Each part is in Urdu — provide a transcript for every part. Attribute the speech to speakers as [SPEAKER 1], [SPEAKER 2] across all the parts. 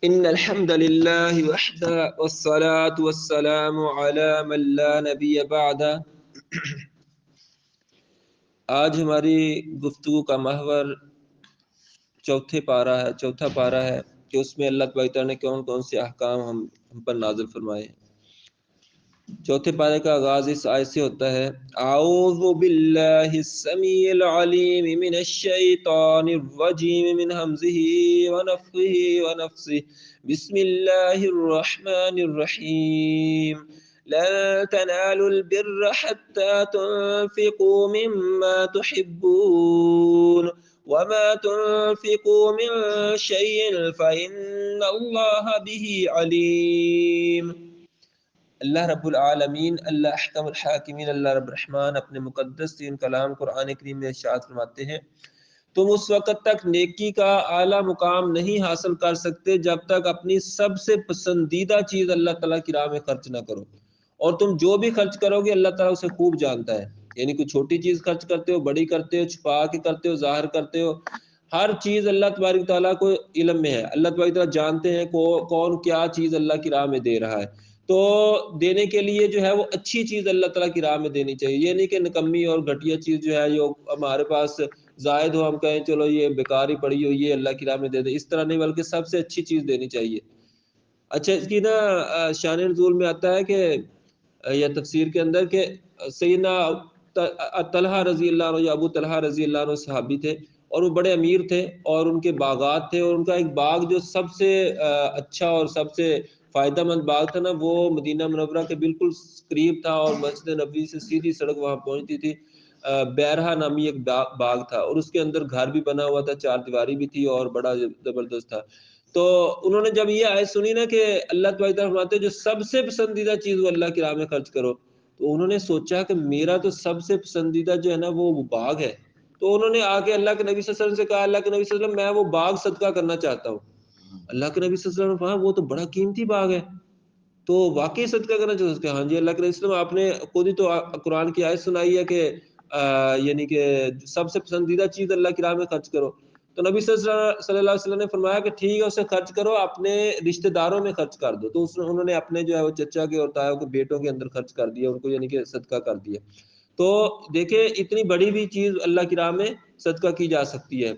[SPEAKER 1] ان الحمد للہ وحدہ والصلاة والسلام علی من لا نبی بعد۔ آج ہماری گفتگو کا محور چوتھا پارہ ہے کہ اس میں اللہ تبارک تعالیٰ نے کون کون سے احکام ہم پر نازل فرمائے ہیں۔ چوتھے پارے کا آغاز اس آیت سے ہوتا ہے، اعوذ باللہ السمیع العلیم من الشیطان الرجیم من حمزہ ونفخہ ونفثہ، بسم اللہ الرحمن الرحیم، لن تنالوا البر حتى تنفقوا مما تحبون وما تنفقوا من شيء فإن الله به علیم۔ اللہ رب العالمین، اللہ احکم الحاکمین، اللہ رب الرحمن اپنے مقدس ترین کلام قرآن کریم میں ارشاد فرماتے ہیں، تم اس وقت تک نیکی کا اعلیٰ مقام نہیں حاصل کر سکتے جب تک اپنی سب سے پسندیدہ چیز اللہ تعالیٰ کی راہ میں خرچ نہ کرو، اور تم جو بھی خرچ کرو گے اللہ تعالیٰ اسے خوب جانتا ہے۔ یعنی کوئی چھوٹی چیز خرچ کرتے ہو، بڑی کرتے ہو، چھپا کے کرتے ہو، ظاہر کرتے ہو، ہر چیز اللہ تبارک تعالیٰ کو علم میں ہے۔ اللہ تبارک تعالیٰ جانتے ہیں کون کیا چیز اللہ کی راہ میں دے رہا ہے، تو دینے کے لیے جو ہے وہ اچھی چیز اللہ تعالیٰ کی راہ میں دینی چاہیے۔ یہ نہیں کہ نکمی اور گھٹیا چیز جو ہے جو ہمارے پاس زائد ہو ہم کہیں چلو یہ بیکار ہی پڑی ہو یہ اللہ کی راہ میں دے دیں، اس طرح نہیں، بلکہ سب سے اچھی چیز دینی چاہیے۔ اچھا، اس کی نا شان نزول میں آتا ہے کہ یا تفسیر کے اندر کہ سیدنا طلحہ رضی اللہ عنہ، ابو طلحہ رضی اللہ عنہ صحابی تھے اور وہ بڑے امیر تھے، اور ان کے باغات تھے، اور ان کا ایک باغ جو سب سے اچھا اور سب سے فائدہ مند باغ تھا نا، وہ مدینہ منورہ کے بالکل قریب تھا، اور مسجد نبوی سے سیدھی سڑک وہاں پہنچتی تھی۔ بیرہا نامی ایک باغ تھا، اور اس کے اندر گھر بھی بنا ہوا تھا، چار دیواری بھی تھی، اور بڑا زبردست تھا۔ تو انہوں نے جب یہ آیت سنی نا کہ اللہ تعالیٰ فرماتے جو سب سے پسندیدہ چیز وہ اللہ کی راہ میں خرچ کرو، تو انہوں نے سوچا کہ میرا تو سب سے پسندیدہ جو ہے نا وہ باغ ہے۔ تو انہوں نے آ کے اللہ کے نبی صلی اللہ علیہ وسلم سے کہا، اللہ کے نبی صلی اللہ علیہ وسلم میں وہ باغ صدقہ کرنا چاہتا ہوں۔ اللہ کے نبی صلی اللہ علیہ وسلم نے کہا وہ تو بڑا قیمتی باغ ہے، تو واقعی صدقہ کرنا چاہتے ہیں؟ ہاں جی، اللہ کے نبی صلی اللہ علیہ وسلم آپ نے خود ہی تو قرآن کی آیت سنائی ہے کہ یعنی کہ سب سے پسندیدہ چیز اللہ کی راہ میں خرچ کرو۔ تو نبی صلی اللہ علیہ وسلم نے فرمایا کہ ٹھیک ہے، اسے خرچ کرو، اپنے رشتہ داروں میں خرچ کر دو۔ تو انہوں نے اپنے جو ہے وہ چچا کے اور تایا کے بیٹوں کے اندر خرچ کر دیا، ان کو یعنی کہ صدقہ کر دیا۔ تو دیکھیں اتنی بڑی بھی چیز اللہ کی راہ میں صدقہ کی جا سکتی ہے۔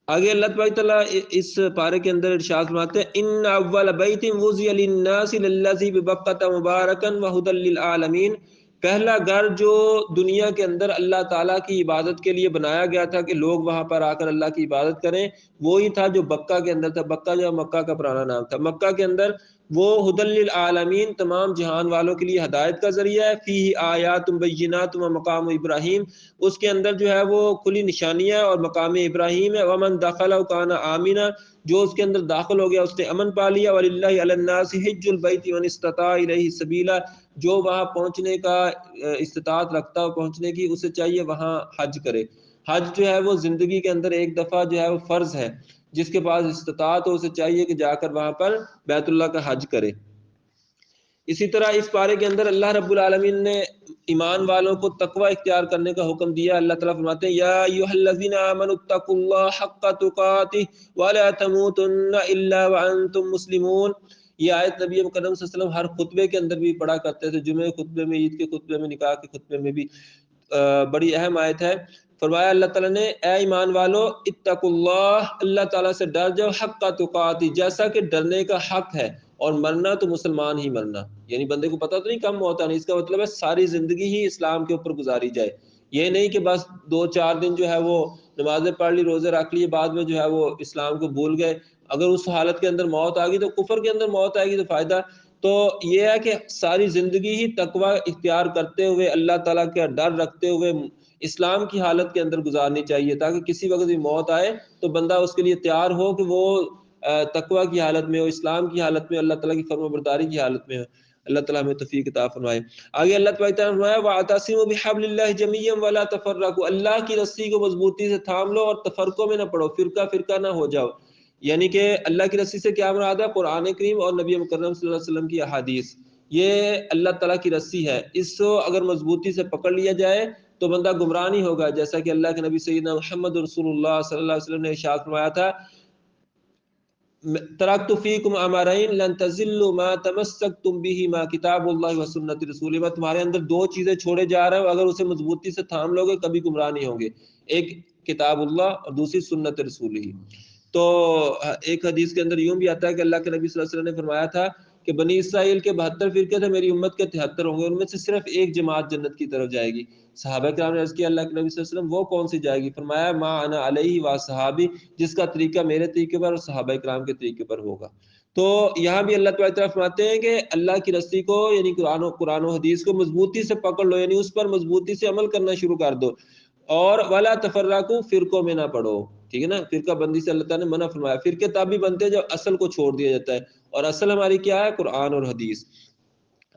[SPEAKER 1] آگے اللہ تبارک تعالیٰ اس پارے کے اندر ارشاد فرماتے ہیں، ان اول بیت وضع للناس للذی ببکۃ مبارکا وہدی للعالمین، پہلا گھر جو دنیا کے اندر اللہ تعالیٰ کی عبادت کے لیے بنایا گیا تھا کہ لوگ وہاں پر آ کر اللہ کی عبادت کریں، وہی تھا جو بکہ کے اندر تھا۔ بکہ جو مکہ کا پرانا نام تھا، مکہ کے اندر وہ ہدی للعالمین، تمام جہان والوں کے لیے ہدایت کا ذریعہ ہے۔ فیہ آیات بینات ومقام ابراہیم، اس کے اندر جو ہے وہ کھلی نشانیاں اور مقام ابراہیم ہے۔ ومن دخلہ کان آمنا، جو اس کے اندر داخل ہو گیا اس نے امن پا لیا۔ وللہ علی الناس حج البیت من استطاع الیہ سبیلا، جو وہاں پہنچنے کا استطاعت رکھتا ہو پہنچنے کی، اسے چاہیے وہاں حج کرے۔ حج جو ہے وہ زندگی کے اندر ایک دفعہ جو ہے وہ فرض ہے، جس کے پاس استطاعت ہو اسے چاہیے کہ جا کر وہاں پر بیت اللہ کا حج کرے۔ اسی طرح اس پارے کے اندر اللہ رب العالمین نے ایمان والوں کو تقوی اختیار کرنے کا حکم دیا۔ اللہ تعالیٰ فرماتے ہیں، یا ایھا الذین آمنوا اتقوا اللہ حق تقاتہ ولا تموتن الا وانتم مسلمون۔ یہ آیت نبی مکرم صلی اللہ علیہ وسلم ہر خطبے کے اندر بھی پڑھا کرتے تھے، جمعے خطبے میں، عید کے خطبے میں، نکاح کے خطبے میں بھی۔ بڑی اہم آیت ہے۔ فرمایا اللہ تعالیٰ نے، اے ایمان والو اتقوا اللہ، اللہ تعالیٰ سے ڈر جاؤ، حق تقاتہ، جیسا کہ ڈرنے کا حق ہے، اور مرنا تو مسلمان ہی مرنا۔ یعنی بندے کو پتہ تو نہیں کم ہوتا نہیں، اس کا مطلب ہے ساری زندگی ہی اسلام کے اوپر گزاری جائے۔ یہ نہیں کہ بس 2-4 دن جو ہے وہ نمازیں پڑھ لی، روزے رکھ لیے، بعد میں جو ہے وہ اسلام کو بھول گئے۔ اگر اس حالت کے اندر موت آ گئی تو کفر کے اندر موت آئے گی تو فائدہ تو یہ ہے کہ ساری زندگی ہی تقوی اختیار کرتے ہوئے، اللہ تعالیٰ کا ڈر رکھتے ہوئے اسلام کی حالت کے اندر گزارنی چاہیے، تاکہ کسی وقت بھی موت آئے تو بندہ اس کے لیے تیار ہو کہ وہ تقوی کی حالت میں ہو، اسلام کی حالت میں، اللہ تعالیٰ کی فرما برداری کی حالت میں ہو۔ اللہ تعالیٰ ہمیں توفیق عطا فرمائے۔ آگے اللہ تعالیٰ نے فرمایا، وَاعْتَصِمُوا بِحَبْلِ اللَّهِ جَمِيعًا وَلَا تَفَرَّقُوا، اللہ کی رسی کو مضبوطی سے تھام لو اور تفرقوں میں نہ پڑو، فرقہ فرقہ نہ ہو جاؤ۔ یعنی کہ اللہ کی رسی سے کیا مراد ہے؟ قرآن کریم اور نبی مکرم صلی اللہ علیہ وسلم کی احادیث، یہ اللہ تعالیٰ کی رسی ہے۔ اس کو اگر مضبوطی سے پکڑ لیا جائے تو بندہ گمراہ نہیں ہوگا، جیسا کہ اللہ کے نبی سیدنا محمد رسول اللہ صلی اللہ علیہ وسلم نے ارشاد فرمایا تھا، ترکت فیکم امرین لن تضلوا ما تمسکتم بہما کتاب اللہ و سنت رسول، میں تمہارے اندر دو چیزیں چھوڑے جا رہا ہوں، اگر اسے مضبوطی سے تھام لوگے کبھی گمراہ نہیں ہوں گے، ایک کتاب اللہ اور دوسری سنت رسول ہی۔ تو ایک حدیث کے اندر یوں بھی آتا ہے کہ اللہ کے نبی صلی اللہ علیہ وسلم نے فرمایا تھا کہ بنی اسرائیل کے 72 فرقے تھے، میری امت کے 73 ہوں گے، ان میں سے صرف ایک جماعت جنت کی طرف جائے گی۔ صحابہ کرام نے عرض کیا اللہ کے نبی صلی اللہ علیہ وسلم وہ کون سی جائے گی؟ فرمایا ما انا علیہ و صحابی، جس کا طریقہ میرے طریقے پر اور صحابہ کرام کے طریقے پر ہوگا۔ تو یہاں بھی اللہ تعالیٰ فرماتے ہیں کہ اللہ کی رسی کو یعنی قرآن و حدیث کو مضبوطی سے پکڑ لو، یعنی اس پر مضبوطی سے عمل کرنا شروع کر دو، اور ولا تفرقوا، فرقوں میں نہ پڑو، ٹھیک ہے نا۔ فرقہ بندی سے اللہ تعالیٰ نے منع فرمایا۔ فرقے تب بھی بنتے ہیں جب اصل کو چھوڑ دیا جاتا ہے، اور اصل ہماری کیا ہے؟ قرآن اور حدیث۔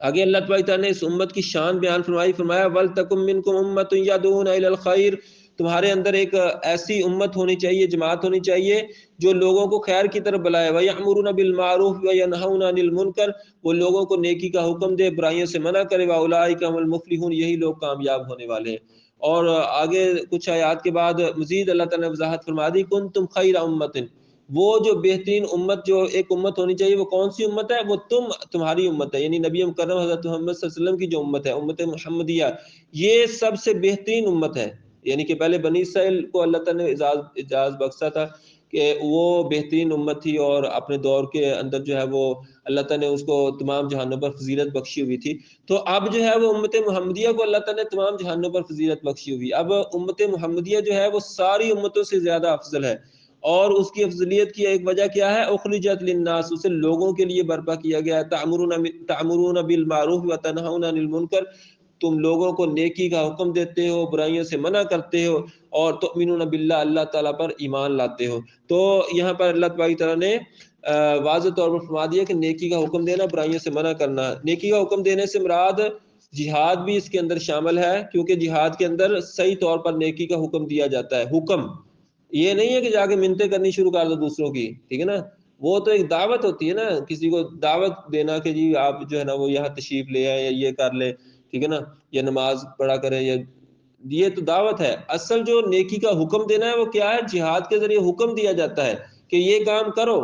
[SPEAKER 1] آگے اللہ تعالیٰ نے اس امت کی شان بیان فرمائی، فرمایا وَلْتَكُن مِّنكُمْ أُمَّةٌ يَدْعُونَ إِلَى الْخَيْرِ، تمہارے اندر ایک ایسی امت ہونی چاہیے، جماعت ہونی چاہیے جو لوگوں کو خیر کی طرف بلائے، وَيَأْمُرُونَ بِالْمَعْرُوفِ وَيَنْهَوْنَ عَنِ الْمُنكَرِ، وہ لوگوں کو نیکی کا حکم دے، برائیوں سے منع کرے، وَأُولَٰئِكَ هُمُ الْمُفْلِحُونَ، یہی لوگ کامیاب ہونے والے ہیں۔ اور آگے کچھ آیات کے بعد مزید اللہ تعالیٰ نے وضاحت فرما دی، كُنتُمْ خَيْرَ أُمَّةٍ، وہ جو بہترین امت، جو ایک امت ہونی چاہیے، وہ کون سی امت ہے؟ وہ تمہاری امت ہے، یعنی نبی مکرم حضرت محمد صلی اللہ علیہ وسلم کی جو امت ہے، امت محمدیہ، یہ سب سے بہترین امت ہے۔ یعنی کہ پہلے بنی اسرائیل کو اللہ تعالیٰ نے اعزاز بخشا تھا کہ وہ بہترین امت تھی، اور اپنے دور کے اندر جو ہے وہ اللہ تعالیٰ نے اس کو تمام جہانوں پر فضیلت بخشی ہوئی تھی۔ تو اب جو ہے وہ امت محمدیہ کو اللہ تعالیٰ نے تمام جہانوں پر فضیلت بخشی ہوئی۔ اب امت محمدیہ جو ہے وہ ساری امتوں سے زیادہ افضل ہے، اور اس کی افضلیت کی ایک وجہ کیا ہے؟ اخرجت للناس، اسے لوگوں کے لیے برپا کیا گیا ہے۔ تأمرون بالمعروف وتنہون عن المنکر، تم لوگوں کو نیکی کا حکم دیتے ہو، برائیوں سے منع کرتے ہو، اور تؤمنون باللہ، اللہ تعالیٰ پر ایمان لاتے ہو۔ تو یہاں پر اللہ تعالیٰ نے واضح طور پر فرما دیا کہ نیکی کا حکم دینا، برائیوں سے منع کرنا۔ نیکی کا حکم دینے سے مراد جہاد بھی اس کے اندر شامل ہے، کیونکہ جہاد کے اندر صحیح طور پر نیکی کا حکم دیا جاتا ہے۔ حکم یہ نہیں ہے کہ جا کے منتیں کرنی شروع کر دو دوسروں کی، ٹھیک ہے نا، وہ تو ایک دعوت ہوتی ہے نا، کسی کو دعوت دینا کہ جی آپ جو ہے نا وہ یہاں تشریف لے آئے، یا یہ کر لے، ٹھیک ہے نا، یا نماز پڑھا کرے، یا یہ تو دعوت ہے۔ اصل جو نیکی کا حکم دینا ہے وہ کیا ہے؟ جہاد کے ذریعے حکم دیا جاتا ہے کہ یہ کام کرو،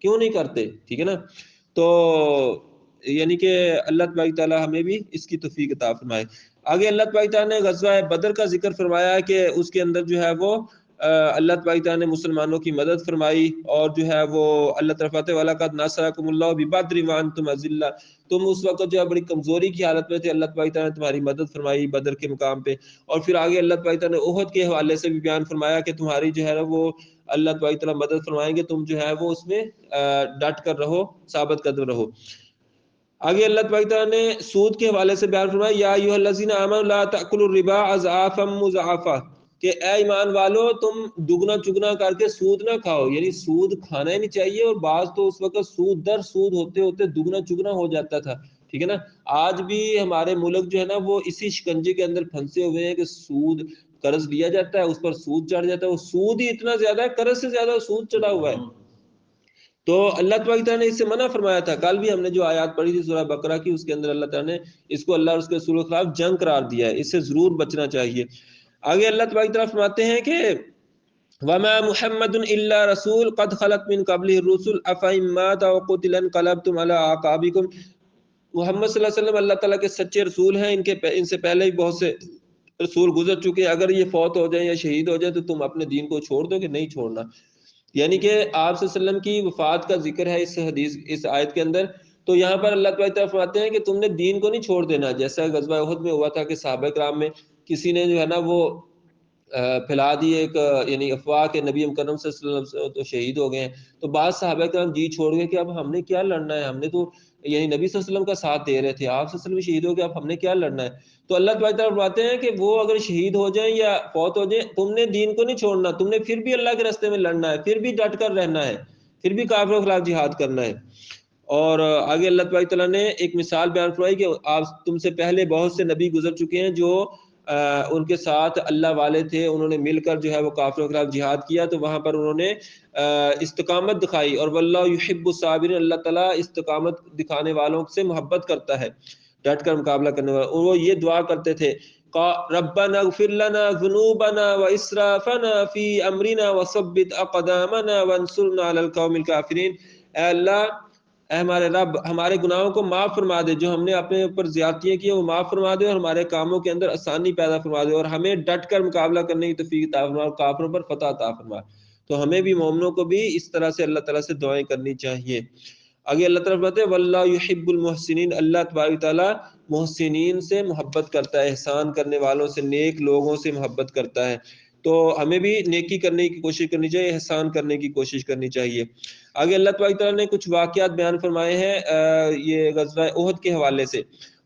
[SPEAKER 1] کیوں نہیں کرتے، ٹھیک ہے نا۔ تو یعنی کہ اللہ تبارک تعالیٰ ہمیں بھی اس کی توفیق عطا فرمائے۔ آگے اللہ تبارک تعالیٰ نے غزوہ بدر کا ذکر فرمایا کہ اس کے اندر جو ہے وہ اللہ تبارک تعالیٰ نے مسلمانوں کی مدد فرمائی، اور جو ہے وہ اللہ تعالیٰ فرماتے ہیں وَلَقَدْ نَصَرَكُمُ اللَّهُ بِبَدْرٍ وَأَنْتُمْ أَذِلَّةٌ، تم اس وقت جو ہے بڑی کمزوری کی حالت میں تھے، اللہ تبارک تعالیٰ نے تمہاری مدد فرمائی بدر کے مقام پہ۔ اور پھر آگے اللہ تبارک تعالیٰ نے احد کے حوالے سے بھی بیان فرمایا کہ تمہاری جو ہے وہ اللہ تبارک تعالیٰ مدد فرمائیں گے، تم جو ہے وہ اس میں ڈٹ کر رہو، ثابت قدم رہو۔ آگے اللہ تبارک تعالیٰ نے سود کے حوالے سے بیان فرمایا یا ایھا الذین آمنوا لا تأکلوا الربا اضعافا مضاعفا، کہ اے ایمان والو تم دگنا چگنا کر کے سود نہ کھاؤ، یعنی سود کھانا ہی نہیں چاہیے، اور بعض تو اس وقت سود در سود ہوتے ہوتے دگنا چگنا ہو جاتا تھا، ٹھیک ہے نا۔ آج بھی ہمارے ملک جو ہے نا وہ اسی شکنجے کے اندر پھنسے ہوئے ہیں کہ سود، قرض لیا جاتا ہے، اس پر سود چڑھ جاتا ہے، وہ سود ہی اتنا زیادہ ہے، قرض سے زیادہ سود چڑھا ہوا ہے۔ تو اللہ تبارک تعالیٰ نے اس سے منع فرمایا تھا۔ کل بھی ہم نے جو آیات پڑھی تھی سورہ بقرہ کی، اس کے اندر اللہ تعالیٰ نے اس کو اللہ اور اس کے رسول کے خلاف جنگ قرار دیا ہے، اس سے ضرور بچنا چاہیے۔ آگے اللہ تبارک تعالیٰ فرماتے ہیں کہ وَمَا مُحَمَّدٌ إِلَّا رَسُولٌ قَدْ خَلَتْ مِن قَبْلِهِ الرُّسُلُ أَفَإِن مَّاتَ أَوْ قُتِلَ انقلبتم عَلَىٰ أَعْقَابِكُمْ، محمد صلی اللہ علیہ وسلم اللہ تعالیٰ کے سچے رسول ہیں، ان سے پہلے بھی بہت سے رسول گزر چکے، اگر یہ فوت ہو جائیں یا شہید ہو جائیں تو تم اپنے دین کو چھوڑ دو کہ نہیں چھوڑنا۔ یعنی کہ آپ صلی اللہ علیہ وسلم کی وفات کا ذکر ہے اس حدیث، اس آیت کے اندر۔ تو یہاں پر اللہ تعالیٰ فرماتے ہیں کہ تم نے دین کو نہیں چھوڑ دینا، جیسا غزوہ احد میں ہوا تھا کہ صحابہ کرام میں کسی نے جو ہے نا وہ پھیلا دی ایک یعنی افواہ کہ نبی مکرم صلی اللہ علیہ وسلم تو شہید ہو گئے ہیں، تو بعض صحابہ کرام جی چھوڑ گئے کہ اب ہم نے کیا لڑنا ہے، ہم نے تو یعنی نبی صلی اللہ علیہ وسلم کا ساتھ دے رہے تھے، آپ صلی اللہ علیہ وسلم شہید ہو گئے، اب ہم نے کیا لڑنا ہے۔ تو اللہ تعالیٰ فرماتے ہیں کہ وہ اگر شہید ہو جائیں یا فوت ہو جائیں، تم نے دین کو نہیں چھوڑنا، تم نے پھر بھی اللہ کے راستے میں لڑنا ہے، پھر بھی ڈٹ کر رہنا ہے، پھر بھی کافروں کے خلاف جہاد کرنا ہے۔ اور آگے اللہ تعالیٰ نے ایک مثال بیان فرمائی کہ آپ تم سے پہلے بہت سے نبی گزر چکے ہیں جو ان کے ساتھ اللہ والے تھے، انہوں نے مل کر جو ہے وہ کافروں کے خلاف جہاد کیا، تو وہاں پر انہوں نے استقامت دکھائی، اور واللہ یحب الصابرین، اللہ تعالیٰ استقامت دکھانے والوں سے محبت کرتا ہے، ڈٹ کر مقابلہ کرنے والا۔ اور وہ یہ دعا کرتے تھے ربنا اغفر لنا ذنوبنا واسرافنا في امرنا وثبت اقدامنا وانصرنا على القوم الكافرين۔ اے اللہ، اے ہمارے رب، ہمارے گناہوں کو معاف فرما دے، جو ہم نے اپنے اوپر زیادتیاں کی وہ معاف فرما دے، اور ہمارے کاموں کے اندر آسانی پیدا فرما دے، اور ہمیں ڈٹ کر مقابلہ کرنے کی توفیق عطا فرما، اور کافروں پر فتح عطا فرما۔ تو ہمیں بھی مومنوں کو بھی اس طرح سے اللہ تعالیٰ سے دعائیں کرنی چاہیے۔ آگے اللہ تعالیٰ فرماتے ہیں واللہ یحب المحسنین، اللہ تبارک تعالیٰ محسنین سے محبت کرتا ہے، احسان کرنے والوں سے، نیک لوگوں سے محبت کرتا ہے۔ تو ہمیں بھی نیکی کرنے کی کوشش کرنی چاہیے، احسان کرنے کی کوشش کرنی چاہیے۔ آگے اللہ تبارک تعالیٰ نے کچھ واقعات بیان فرمائے ہیں یہ غزوہ احد کے حوالے سے،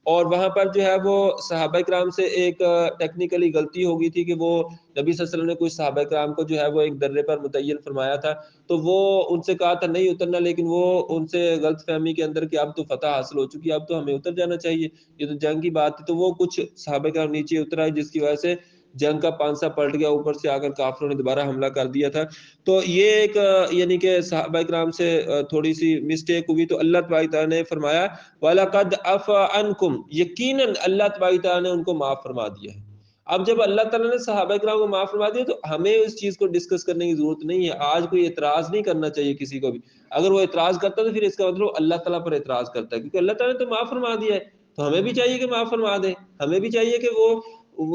[SPEAKER 1] اور وہاں پر جو ہے وہ صحابہ کرام سے ایک ٹیکنیکلی غلطی ہو گئی تھی کہ وہ نبی صلی اللہ علیہ وسلم نے کچھ صحابہ کرام کو جو ہے وہ ایک درے پر متعین فرمایا تھا، تو وہ ان سے کہا تھا نہیں اترنا، لیکن وہ ان سے غلط فہمی کے اندر کہ اب تو فتح حاصل ہو چکی ہے، اب تو ہمیں اتر جانا چاہیے، یہ تو جنگ کی بات تھی، تو وہ کچھ صحابہ کرام نیچے اتر آئے، جس کی وجہ سے جنگ کا پانسا پلٹ گیا، اوپر سے آ کر کافروں نے دوبارہ حملہ کر دیا تھا۔ تو یہ ایک یعنی کہ صحابہ کرام سے تھوڑی سی مسٹیک ہوئی، تو اللہ تبارک تعالیٰ نے فرمایا وَلَقَدْ عَفَا عَنْكُمْ، یقیناً اللہ تبارک تعالیٰ نے ان کو معاف فرما دیا ہے۔ اب جب اللہ تعالیٰ نے صحابہ کرام کو معاف فرما دیا تو ہمیں اس چیز کو ڈسکس کرنے کی ضرورت نہیں ہے، آج کوئی اعتراض نہیں کرنا چاہیے کسی کو بھی۔ اگر وہ اعتراض کرتا ہے تو پھر اس کا مطلب اللہ تعالیٰ پر اعتراض کرتا ہے، کیونکہ اللہ تعالیٰ نے تو معاف فرما دیا ہے، تو ہمیں بھی چاہیے کہ معاف فرما دے، ہمیں بھی چاہیے کہ وہ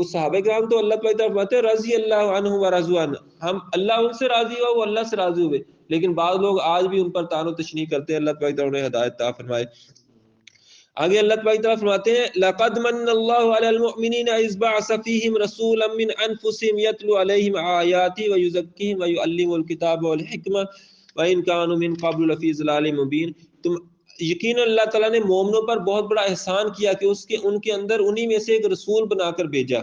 [SPEAKER 1] صحابہ کرام تو اللہ تعالیٰ فرماتے ہیں رضی اللہ عنہ ورضوا عنہ، ہم اللہ ان سے راضی ہوا، وہ اللہ سے راضی ہوئے، لیکن بعض لوگ آج بھی ان پر طعن و تشنیع کرتے ہیں، اللہ تعالیٰ انہیں ہدایت عطا فرمائے۔ آگے اللہ تبارک تعالیٰ فرماتے ہیں لقد من اللہ علی المؤمنین اذ بعث فیہم رسولا من انفسہم یتلو علیہم آیاتی ویزکیہم ویعلمہم الکتاب والحکمہ وان کانوا من قبل لفی ضلال مبین۔ تم یقیناً اللہ تعالیٰ نے مومنوں پر بہت بڑا احسان کیا کہ ان کے اندر انہی میں سے ایک رسول بنا کر بھیجا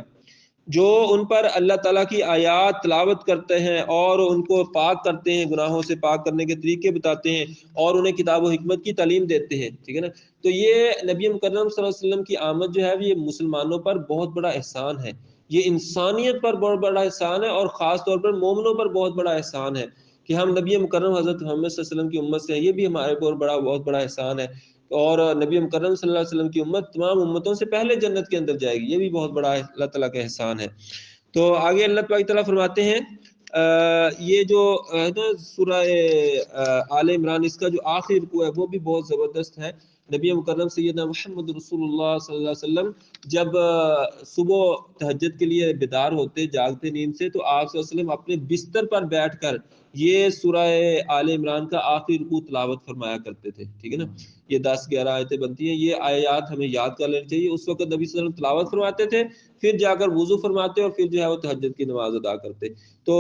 [SPEAKER 1] جو ان پر اللہ تعالیٰ کی آیات تلاوت کرتے ہیں اور ان کو پاک کرتے ہیں، گناہوں سے پاک کرنے کے طریقے بتاتے ہیں، اور انہیں کتاب و حکمت کی تعلیم دیتے ہیں، ٹھیک ہے نا۔ تو یہ نبی مکرم صلی اللہ علیہ وسلم کی آمد جو ہے یہ مسلمانوں پر بہت بڑا احسان ہے، یہ انسانیت پر بہت بڑا احسان ہے، اور خاص طور پر مومنوں پر بہت بڑا احسان ہے کہ ہم نبی مکرم حضرت محمد صلی اللہ علیہ وسلم کی امت سے ہیں، یہ بھی ہمارے پر بہت بڑا احسان ہے۔ اور نبی مکرم صلی اللہ علیہ وسلم کی امت تمام امتوں سے پہلے جنت کے اندر جائے گی، یہ بھی بہت بڑا اللہ تعالیٰ کا احسان ہے۔ تو آگے اللہ تعالیٰ فرماتے ہیں یہ جو سورہ آل عمران اس کا جو آخری رکوع ہے وہ بھی بہت زبردست ہے۔ نبی مکرم سیدنا محمد رسول اللہ صلی اللہ علیہ وسلم جب صبح تہجد کے لیے بیدار ہوتے، جاگتے نیند سے، تو آپ صلی اللہ علیہ وسلم اپنے بستر پر بیٹھ کر یہ سورہ آل عمران کا آخری رکوع تلاوت فرمایا کرتے تھے، ٹھیک ہے نا۔ یہ 10-11 آیتیں بنتی ہیں، یہ آیات ہمیں یاد کر لینی چاہیے۔ اس وقت نبی صلی اللہ علیہ وسلم تلاوت فرماتے تھے، پھر جا کر وضو فرماتے اور پھر جو ہے وہ تہجد کی نماز ادا کرتے۔ تو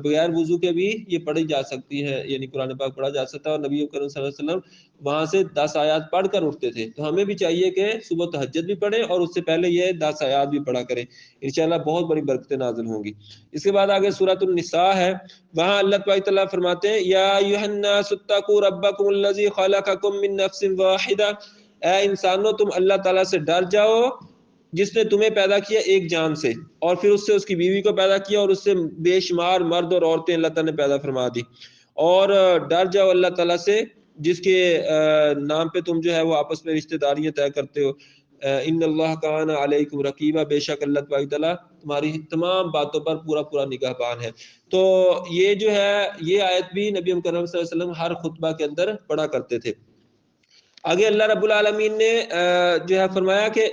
[SPEAKER 1] بغیر وضو کے بھی یہ پڑھی جا سکتی ہے، یعنی قرآن پاک پڑھا جا سکتا ہے، اور نبی کریم صلی اللہ علیہ وسلم وہاں سے 10 آیات پڑھ کر اٹھتے تھے۔ تو ہمیں بھی چاہیے کہ صبح تہجد بھی پڑھیں اور اس سے پہلے یہ 10 آیات بھی پڑھا کریں، انشاءاللہ بہت بڑی برکتیں نازل ہوں گی۔ اس کے بعد آگے سورۃ النساء ہے، وہاں اللہ تعالیٰ فرماتے ہیں یا ایھا الناس اتقوا ربکم الذی خلقکم من نفس واحدہ، اے انسانوں تم اللہ تعالیٰ سے ڈر جاؤ جس نے تمہیں پیدا کیا ایک جان سے، اور پھر اس سے اس کی بیوی کو پیدا کیا، اور اس سے بے شمار مرد اور عورتیں اللہ تعالیٰ نے پیدا فرما دی۔ اور ڈر جاؤ اللہ تعالیٰ سے جس کے نام پہ تم جو ہے وہ آپس میں رشتہ داریاں طے کرتے ہو۔ ان اللہ کان علیکم رقیبا، بے شک اللہ تعالیٰ تمہاری تمام باتوں پر پورا نگہبان ہے۔ تو یہ جو ہے یہ آیت بھی نبی کریم صلی اللہ علیہ وسلم ہر خطبہ کے اندر پڑھا کرتے تھے۔ آگے اللہ رب العالمین نے جو ہے فرمایا کہ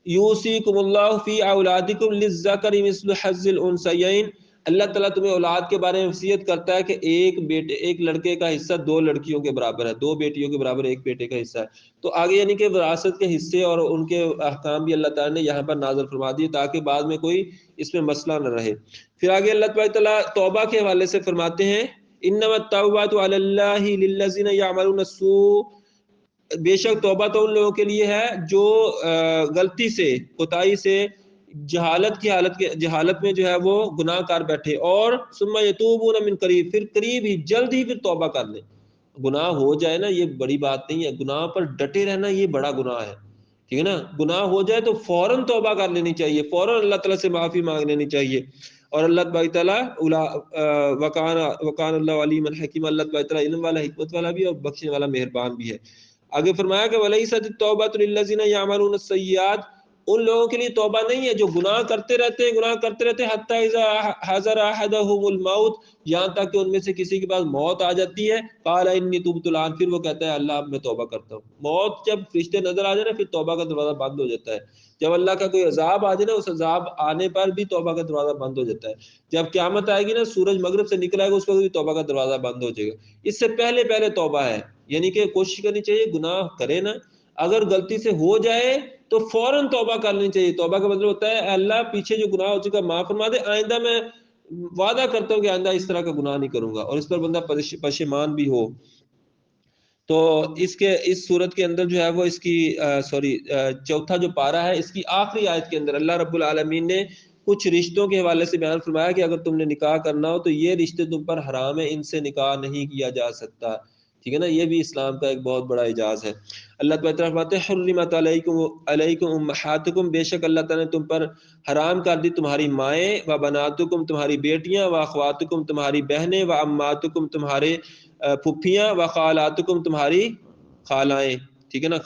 [SPEAKER 1] یوصیکم اللہ فی اولادکم للذکر مثل حظ الانثیین، اللہ تعالیٰ تمہیں اولاد کے بارے میں وصیت کرتا ہے کہ ایک لڑکے کا حصہ 2 لڑکیوں کے برابر ہے، 2 بیٹیوں کے برابر ایک بیٹے کا حصہ ہے۔ تو آگے یعنی کہ وراثت کے حصے اور ان کے احکام بھی اللہ تعالیٰ نے یہاں پر نازل فرما دیے تاکہ بعد میں کوئی اس میں مسئلہ نہ رہے۔ پھر آگے اللہ تعالیٰ توبہ کے حوالے سے فرماتے ہیں انما التوبۃ علی اللہ للذین یعملون السوء، بے شک توبہ تو ان لوگوں کے لیے ہے جو غلطی سے، کوتاہی سے، جہالت میں جو ہے وہ گناہ کر بیٹھے، اور ثم یتوبون من قریب، پھر قریب ہی جلد ہی پھر توبہ کر لیں۔ گناہ ہو جائے نا یہ بڑی بات نہیں ہے، گناہ پر ڈٹے رہنا یہ بڑا گناہ ہے، ٹھیک ہے نا۔ گناہ ہو جائے تو فوراً توبہ کر لینی چاہیے، فوراً اللہ تعالیٰ سے معافی مانگ لینی چاہیے۔ اور اللہ تبارک تعالیٰ وکان اللہ علیما حکیما، اللہ تبارک تعالیٰ علم والا، حکمت والا بھی اور بخشنے والا مہربان بھی ہے۔ آگے فرمایا کہ وَلَيْسَتِ التَّوْبَةُ لِلَّذِينَ يَعْمَلُونَ السَّيِّئَاتِ، ان لوگوں کے لیے توبہ نہیں ہے جو گناہ کرتے رہتے ہیں حتی اذا حضر احدهم الموت، یہاں تک کہ ان میں سے کسی کے پاس موت آ جاتی ہے، قال انی تبت الان، پھر وہ کہتا ہے اللہ اب میں توبہ کرتا ہوں۔ موت جب فرشتے نظر آ جائے نا، پھر توبہ کا دروازہ بند ہو جاتا ہے۔ جب اللہ کا کوئی عذاب آ جائے نا، اس عذاب آنے پر بھی توبہ کا دروازہ بند ہو جاتا ہے۔ جب قیامت آئے گی نا، سورج مغرب سے نکل آئے گا، اس وقت بھی توبہ کا دروازہ بند ہو جائے گا۔ اس سے پہلے توبہ ہے، یعنی کہ کوشش کرنی چاہیے گناہ کرے نا، اگر غلطی سے ہو جائے تو فوراً توبہ کر لینی چاہیے۔ توبہ کا مطلب ہوتا ہے اے اللہ پیچھے جو گناہ ہو چکا معاف فرما دے، آئندہ میں وعدہ کرتا ہوں کہ آئندہ اس طرح کا گناہ نہیں کروں گا، اور اس پر بندہ پشیمان بھی ہو۔ تو اس صورت کے اندر جو ہے وہ اس کی چوتھا جو پارہ ہے، اس کی آخری آیت کے اندر اللہ رب العالمین نے کچھ رشتوں کے حوالے سے بیان فرمایا کہ اگر تم نے نکاح کرنا ہو تو یہ رشتے تم پر حرام ہے، ان سے نکاح نہیں کیا جا سکتا، ٹھیک ہے نا۔ یہ بھی اسلام کا ایک بہت بڑا اعزاز ہے۔ اللہ تعالیٰ فرماتے ہیں حرمت علیکم امہاتکم، بے شک اللہ تعالیٰ نے تم پر حرام کر دی تمہاری مائیں، و بناتکم تمہاری بیٹیاں، و اخواتکم تمہاری بہنیں، و اماتکم تمہارے پھپھیاں، و خالاتکم تمہاری خالائیں، ٹھیک ہے نا،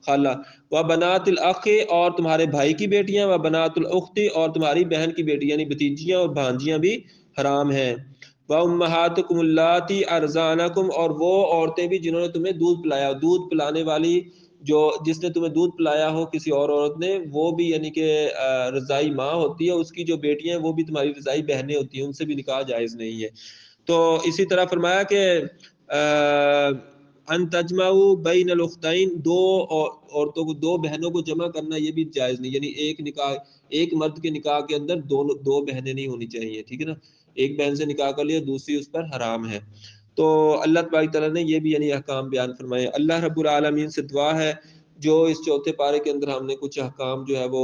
[SPEAKER 1] خالہ، و بنات الاخ اور تمہارے بھائی کی بیٹیاں، و بنات الاخت اور تمہاری بہن کی بیٹی، یعنی بھتیجیاں اور بھانجیاں بھی حرام ہیں۔ وَأُمَّهَاتُكُمُ اللَّاتِي أَرْضَعْنَكُمْ، اور وہ عورتیں بھی جنہوں نے تمہیں دودھ پلایا، دودھ پلانے والی جس نے تمہیں دودھ پلایا ہو کسی اور عورت نے، وہ بھی یعنی کہ رضائی ماں ہوتی ہے، اس کی جو بیٹیاں ہیں وہ بھی تمہاری رضائی بہنیں ہوتی ہیں، ان سے بھی نکاح جائز نہیں ہے۔ تو اسی طرح فرمایا کہ ان تجمعوا بین الاختین، دو عورتوں کو، دو بہنوں کو جمع کرنا یہ بھی جائز نہیں، یعنی ایک مرد کے نکاح کے اندر دو بہنیں نہیں ہونی چاہیے، ٹھیک ہے نا۔ ایک بہن سے نکاح کر لیا، دوسری اس پر حرام ہے۔ تو اللہ تبارک تعالیٰ نے یہ بھی یعنی احکام بیان فرمائے۔ اللہ رب العالمین سے دعا ہے جو اس چوتھے پارے کے اندر ہم نے کچھ احکام جو ہے وہ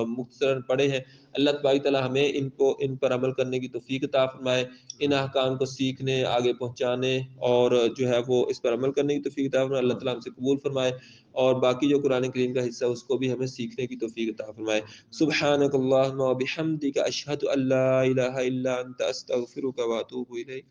[SPEAKER 1] مختصراً پڑھے ہیں، اللہ تبارک تعالیٰ ہمیں ان پر عمل کرنے کی توفیق عطا فرمائے، ان احکام کو سیکھنے، آگے پہنچانے اور جو ہے وہ اس پر عمل کرنے کی توفیق عطا فرمائے۔ اللہ تعالیٰ ہم سے قبول فرمائے، اور باقی جو قرآن کریم کا حصہ ہے اس کو بھی ہمیں سیکھنے کی توفیق عطا فرمائے۔ سبحانک اللہم و بحمدک، اشہد ان لا الہ الا انت، استغفرک و اتوب الیک۔